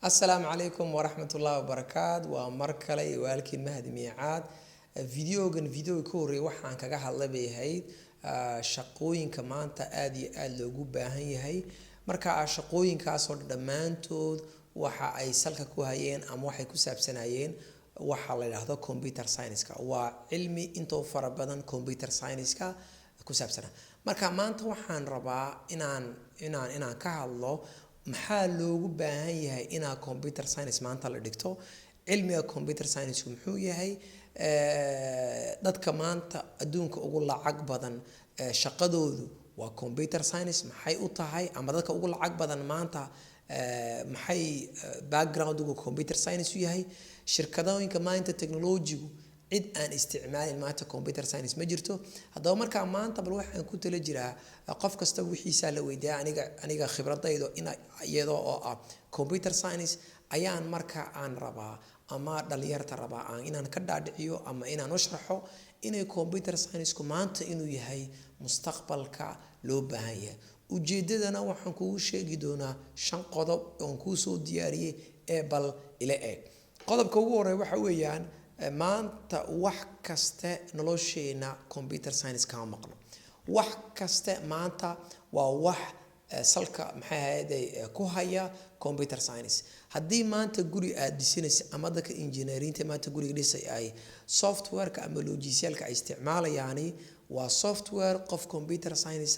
السلام عليكم ورحمة الله وبركاته ومركلي والكي مهدي ميعاد فيديو كوري waxaan kaga hadlabayahay shaqooyinka maanta aad iyo aad loogu baahan yahay marka shaqooyinkaas oo dhamaantood waxa ay salka ku hayeen ama waxay ku saabsanayeen waxa la yiraahdo computer science-ka waa cilmi inta fara badan computer science-ka ku saabsan marka maanta waxaan rabaa inaan ka hadlo maxaa loogu baahan yahay ina computer science maanta la dhigto cilmiga computer science muxuu yahay dadka maanta adduunka ugu lacag badan shaqadoodu waa computer science maxay u tahay ama dadka ugu lacag badan maanta maxay background-ugu computer science u yahay shirkadooyinka maanta technology-gu cid aan isticmaalin maanta computer science ma jirto haddaba marka maanta bal waxaan ku tala jiraa qof kasta wixiisa la weydiyaa aniga khibradaydo iyadoo oo computer science ayaan marka aan rabaa ama dhalinyarta rabaa inaan ka dhaadhiciyo ama inaan u sharaxo inay computer science-ku maanta inuu yahay mustaqbalka loo baahan yahay ujeedadana waxaan kugu sheegi doonaa 5 qodob oo ku soo diyaariyay ee bal ila eeg qodobka ugu horeeya waxa weeyaan maanta wax kasta nolosheena computer science ka maqno wax kasta maanta waa wax salka maxay ahayd ku haya computer science haddii maanta guri aad dhisanaysa ama dadka engineerinta maanta guriga dhisay ay software-ka ama logicialka ay isticmaalayaan waa software qof computer science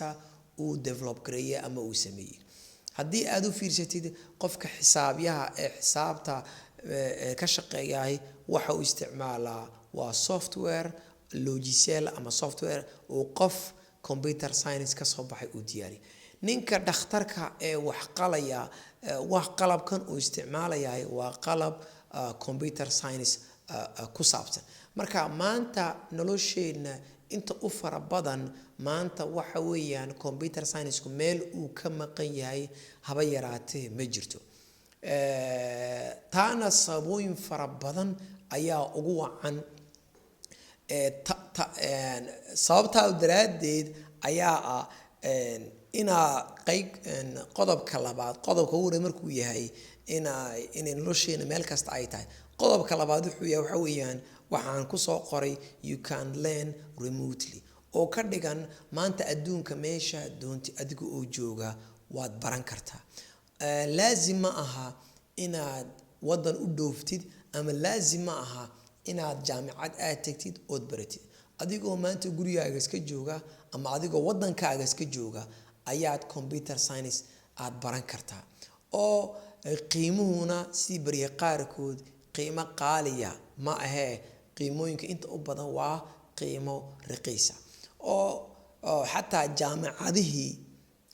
uu develop gareeyay ama uu sameeyay haddii aad u fiirsatid qofka xisaabiyaha ee xisaabta ka shaqeeyay waxa uu isticmaalaa waa software logicial ama software oo qof computer science ka soo baxay uu diyaari ninka dhakhtarka ee wax qalaya wax qalabkan uu isticmaalay waa qalab computer science ku saabsan marka maanta nolosheena inta u fara badan maanta waxa weeyaan computer science-ku meel uu ka maqan yahay haba yaraatee ma jirto taana sababooyin fara badan ayaa ugu wacan sababtaa daraadeed ayaa ina qayb qodobka labaad qodobka ugu horeeya markuu yahay in nolosheena meel kasta ay tahay qodobka labaad wuxuu yahay waxa weeyaan waxaan ku soo qoray you can learn remotely oo ka dhigan maanta adduunka meesha doonti adiga oo jooga waad baran kartaa laazim ma aha inaad wadan u dhooftid ama laazim ma aha inaad jaamacad aad tagtid oo baratid adigoo maanta gurigaaga iska jooga ama adigoo wadankaaga iska jooga ayaad computer science aad baran kartaa oo qiimuhuna si bariya qaarkood qiimo qaaliya ma aha qiimooyinka inta u badan waa qiimo raqiisa oo xataa jaamacadihi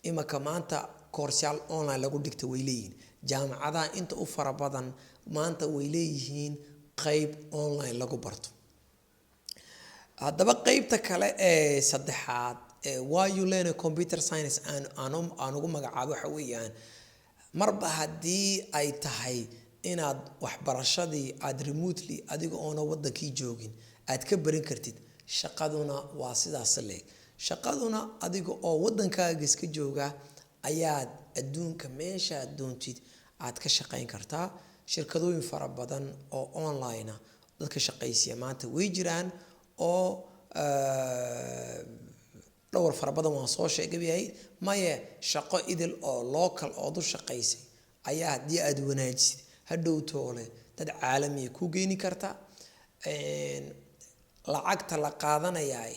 imaka maanta koorsyaal online lagu dhigto way leeyihiin jaamacadaha inta u fara badan maanta way leeyihiin qayb online lagu barto haddaba qaybta kale ee saddexaad why you learn computer science aan ugu magacaabo waxa weeyaan marba haddii ay tahay inaad waxbarashadii aad remotely adiga oona wadankii joogin aad ka barin kartid shaqaduna waa sidaas leeg shaqaduna adiga oo wadankaaga iska jooga ayaad adduunka meesha doontid aad ka shaqayn kartaa shirkadooyin fara badan oo online dadka shaqaysiya maanta way jiraan oo dhowr fara badan waan soo sheegay maye shaqo idil oo local oo du shaqaysay ayaa hadii aad wanaajisid hadhow toole dad caalami ku geeni karta lacagta la qaadanayay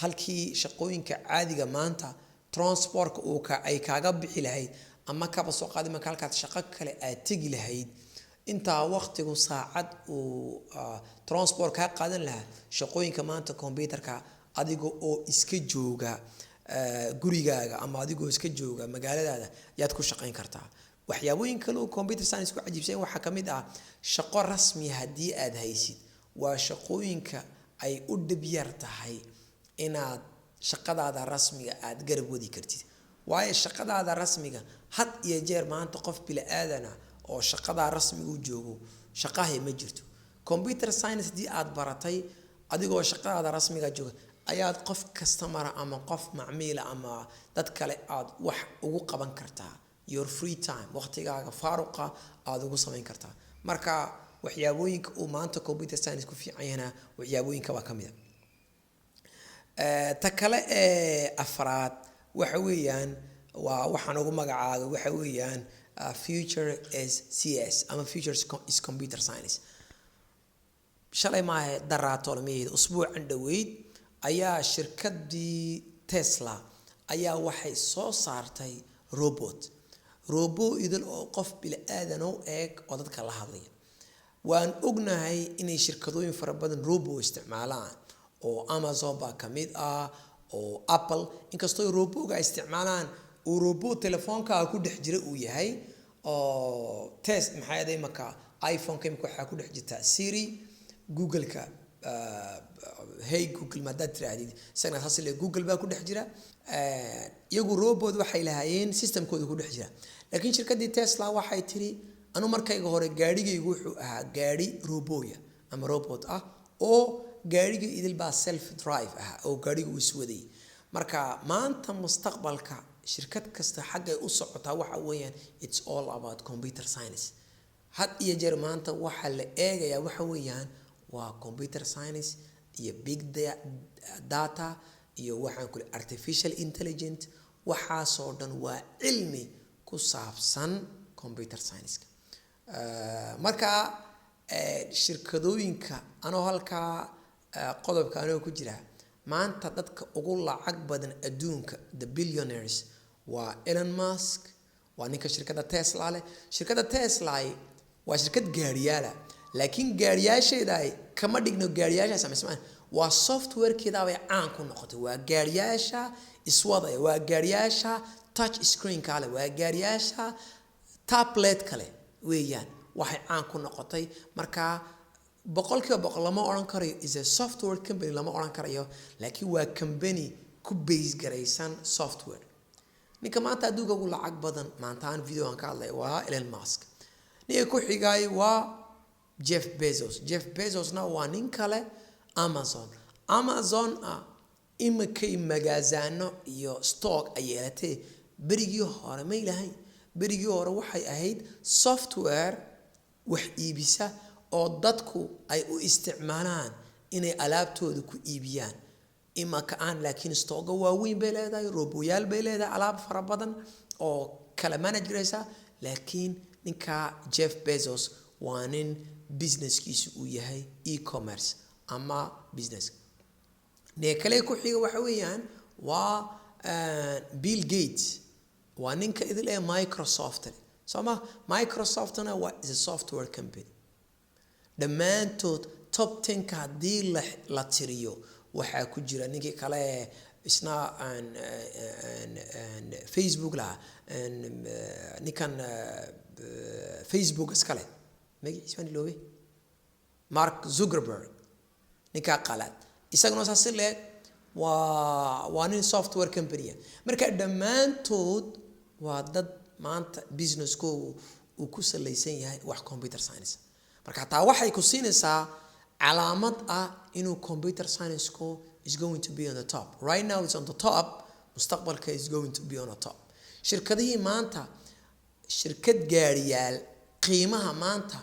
halkii shaqooyinka caadiga maanta transport-ka uu ay kaaga bixi lahayd ama kaba soo qaadi marka halkaad shaqo kale aad tagi lahayd intaa waqtigu saacad uu transport ka qaadan lahaa shaqooyinka maanta computer-ka adiga oo iska jooga gurigaaga ama adigoo iska jooga magaaladaada yaad ku shaqayn kartaa waxyaabooyin kale oo computer science ku cajiibsan waxa kamid ah shaqo rasmi hadii aad haysid waa shaqooyinka ay u dhib yar tahay inaad shaqadaada rasmiga aad garab wadi kartid waayo shaqadaada rasmiga had iyo jeer maanta qof bila aadana oo shaqada rasmiga u joogo shaqahay ma jirto computer science di aad baratay adigoo shaqadaada rasmiga jooga ayaad qof customer ama qof macmiil ama dad kale aad wax ugu qaban kartaa your free time waqtigaaga faaruqa aad ugu samayn kartaa. Marka waxyaabooyinka uu maanta computer science ku fiican yahay waxyaabooyinka waa kamid ta kale afraad waxa weeyaan waa waxaan ugu magacaabay waxa weeyaan future is CS ama future is computer science. shalay maahe daraatolmeed usbuucan dhaweyd ayaa shirkadii Tesla ayaa waxay soo saartay robot idil oo qof bil aadan oo eeg oo dadka la hadlaya. waan ognahay inay shirkadooyin fara badan robot isticmaalaan oo Amazon baa kamid ah oo Apple inkastoo robot-ga isticmaalaan oo robot telefoonka ku dhex jira uu yahay oo test maxay aday marka iPhone-ka waxa ku dhex jirta Siri Google-ka hey Google ma dad tiraadid isagana hasile Google baa ku dhex jira iyagu robot waxay lahaayeen system-kooda ku dhex jira. laakiin shirkadii Tesla waxay tiri anu markayga hore gaarigaygu wuxuu ahaa gaari robot ah oo gaariga idil baa self drive ah oo gaarigu iswaday. marka maanta mustaqbalka shirkad kasta xagga u socotaa waxa weeyaan it's all about computer science. had iyo jeer maanta waxa la eegayaa waxa weeyaan waa computer science iyo big data iyo waxaan kule artificial intelligence waxaasoo dhan waa cilmi ku saabsan computer science. marka shirkadooyinka anoo halkaa qodobka anoo ku jira maanta dadka ugu lacag badan adduunka the billionaires waa Elon Musk waa ninka shirkadda Tesla leh. shirkadda Tesla waa shirkad gaariyaala laakiin gaariyaasheeda kama dhigno gaariyaasha sameysmaan waa software-keeda ay caan ku noqotay waa gaariyaasha iswadaya waa gaariyaasha touch screen kale waa gaariyaasha tablet kale weeyaan waxay caan ku noqotay. marka boqolkiiba lama oran karayo is a software company lama oran karayo laakiin waa company ku base garaysan software. ninka maanta adduunka ugu lacag badan maanta aan video aan ka hadlay waa Elon Musk. ninka ku xigay waa Jeff Bezos na waa nin kale Amazon imikay magaazano iyo stock ay yeelatay berigii hore ma ilahay berigii hore waxay ahayd software wax iibisa oo dadku ay u isticmaalaan inay alaabtooda ku iibiyaan. imaka aan laakiin stocka waaweyn bay leedahay roboyaal bay leedahay alaab fara badan oo kala manageraysa. laakiin ninka Jeff Bezos waa nin businesskiisu uu yahay e-commerce ama business. kale ku xiga waxa weeyaan waa Bill Gates waa ninka idil ee Microsoft Microsoftna waa is a software company. dhammaantood top 10 ka hadii la tiriyo waxaa ku jira ninkii kale isna Facebook la ninkan Facebook iskale magaciisa loobe Mark Zuckerberg ninka qalad isaguna saasile waa nin software company. marka dhammaantood waa dad maanta businessko uu ku salaysan yahay wax computer science. marka taa waxay ku siinaysaa calaamad ah inuu computer science is going to be on the top. right now it's on the top mustaqbalka is going to be on the top. shirkadihii maanta shirkad gaariyaal qiimaha maanta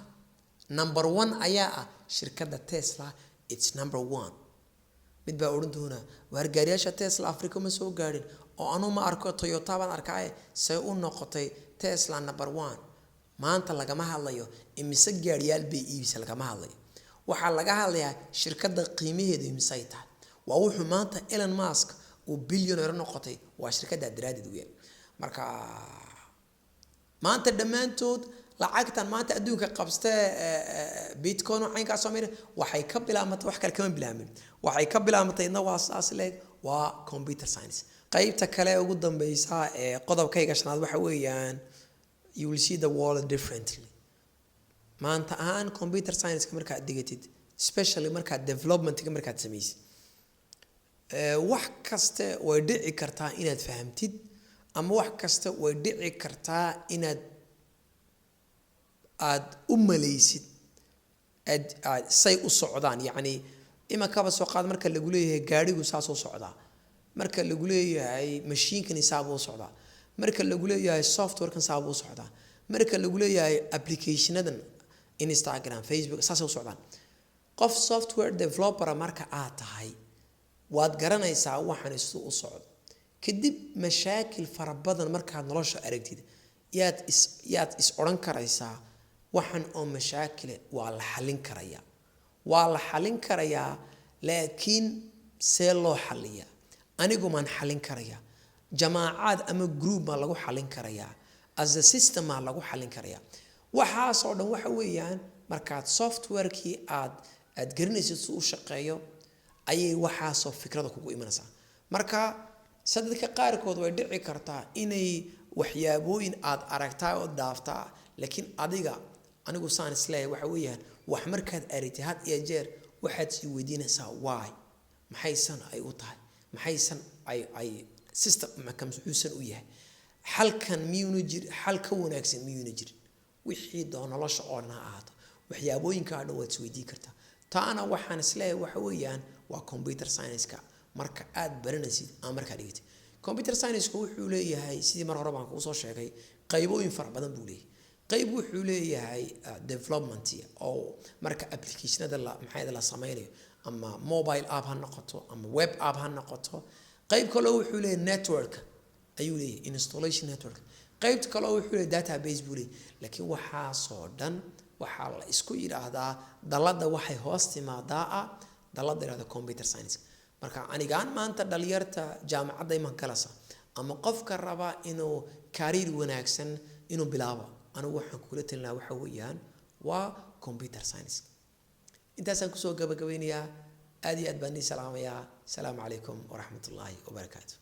number 1 ayaa ah shirkadda Tesla. it's number 1. mid baa oran doona waar gaariyaasha Tesla Africa ma soo gaarin oo anu ma arko Toyota baan arkay say u noqotay Tesla number 1. maanta lagama hadlayo imise gaariyaal bay iibisa lagama hadlayo waxa laga hadlayaa shirkadda qiimaheedu imisay tahay. waa wuxuu maanta Elon Musk uu billionaire noqotay waa shirkadda daraadid weyn. marka maanta dhammaantood lacagtan maanta adduunka qabstay Bitcoin oo aynka Soomaaliya waxay ka bilaamatay wax kale kama bilaamin waxay ka bilaamatay waa saas leeg waa computer science. qaybta kale ugu dambaysa ee qodobkayga shanaad waxa weeyaan you will see the world differently. maanta aan computer science markaad digatid especially markaad development markaad samaysid wax kasta way dhici kartaa inaad fahamtid ama wax kasta way dhici kartaa inaad aad u malaysid aad say u socdaan. yani imaka soo qaad marka lagu leeyahay gaarigu saas u socdaa marka lagu leeyahay mashiinkan isaab u socdaa marka lagu leeyahay softwarekan saa buu socdaa marka lagu leeyahay applicationadan Instagram Facebook saas u socdaan qof software developer marka aad tahay waad garanaysaa waxaan isu u socdo kadib mashaakil fara badan markaad nolosha aragtid yaad is oran karaysaa waxaan oo mashaakil waa la xalin karayaa laakiin see loo xaliyaa anigu maan xalin karayaa jamaacad ama group ma lagu xalin karayaa as a system ma lagu xalin karayaa waxaas oo dhan waxa weeyaan markaad software-kii aad garanaysid si uu shaqeeyo ayay waxaasoo fikrada kugu imanaysaa marka sadadka qaarkood way dhici kartaa inay waxyaabooyin aad aragtaa oo dhaaftaa laakiin anigu saan isleeyahay waxa weeyaan wax markaad aragtay had iyo jeer waxaad sii weydiinaysaa why maxaysan ay u tahay maxaysan ay system maxkamsuusan u yahay halkan miyuuna jir hal ka wanaagsan miyuuna jir wixii doon nolosha oo dhan ahaato waxyaabooyinka aad waad isweydiin kartaa taana waxaan isleeyahay waxa weeyaan waa computer science-ka marka aad baranaysid ama markaad dhigtay computer science-ku wuxuu leeyahay sidii mar hore baan kuu soo sheegay qaybooyin fara badan buu leeyahay qayb wuxuu leeyahay development oo marka applicationada la sameynayo ama mobile app ha noqoto ama web app ha noqoto qayb kale wuxuu leeyahay network ayuu leeyahay installation network qayb kale wuxuu leeyahay database buu leeyahay laakiin waxaa soo dhan waxaa la isku yiraahdaa dalada waxay hoos timaadaa dalada yiraahdo computer science marka anigaan maanta dhalinyarta jaamacadda iman kalasa ama qofka raba inuu career wanaagsan inuu bilaabo anigu waxaan kula talinayaa waxa weeyaan waa computer science intaasaan kusoo gabagabeynayaa aad iyo aad baan idin salaamayaa asalaamu calaykum waraxmatullaahi wabarakaatu